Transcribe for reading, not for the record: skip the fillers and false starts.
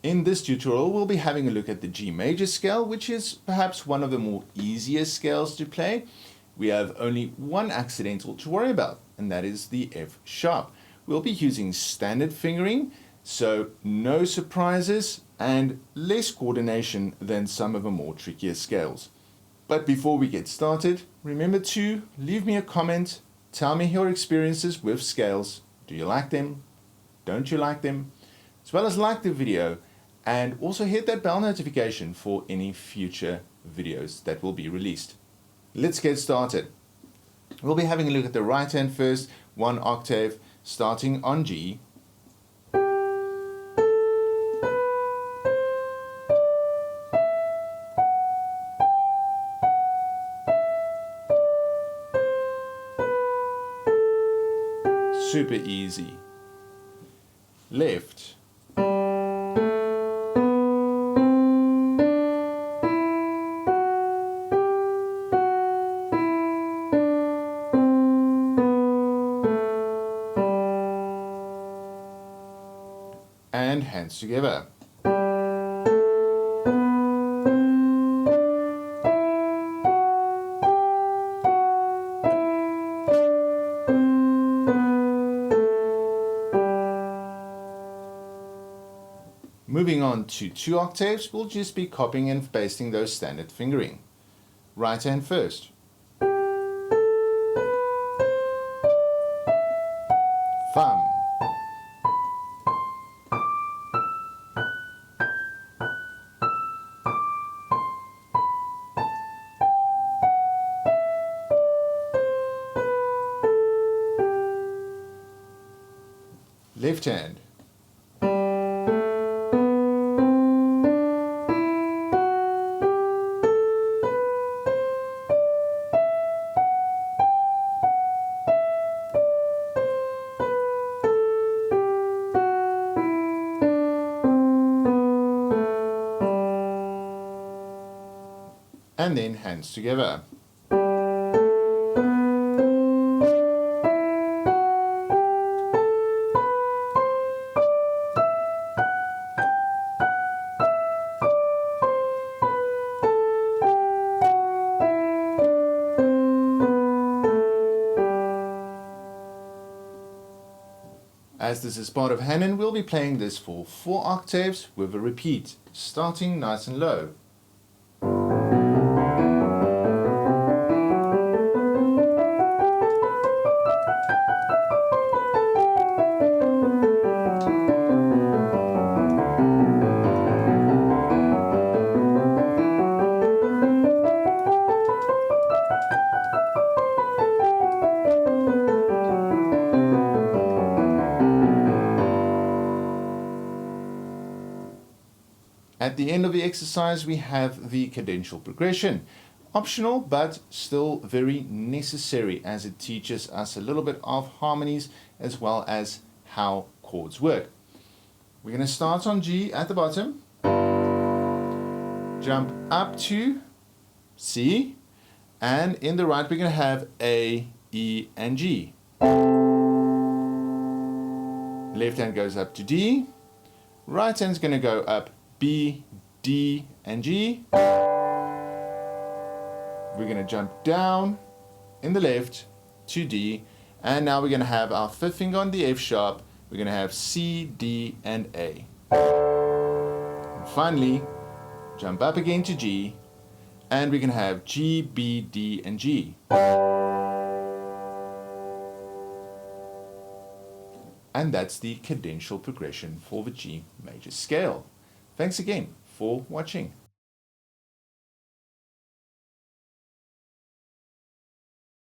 In this tutorial, we'll be having a look at the G major scale, which is perhaps one of the more easier scales to play. We have only one accidental to worry about, and that is the F sharp. We'll be using standard fingering, so no surprises and less coordination than some of the more trickier scales. But before we get started, remember to leave me a comment, tell me your experiences with scales. Do you like them? Don't you like them? As well as like the video, and also hit that bell notification for any future videos that will be released. Let's get started. We'll be having a look at the right hand first, one octave, starting on G. Super easy. Left. And hands together. Moving on to two octaves, we'll just be copying and pasting those standard fingering. Right hand first. Thumb. Left hand. And then hands together. As this is part of Hanon, we'll be playing this for 4 octaves with a repeat, starting nice and low. At the end of the exercise, we have the cadential progression. Optional, but still very necessary, as it teaches us a little bit of harmonies as well as how chords work. We're going to start on G at the bottom, jump up to C, and in the right we're going to have A, E, and G. Left hand goes up to D, right hand's going to go up B, D, and G. We're going to jump down in the left to D, and now we're going to have our fifth finger on the F sharp. We're going to have C, D, and A. And finally, jump up again to G, and we're going to have G, B, D, and G. And that's the cadential progression for the G major scale. Thanks again for watching.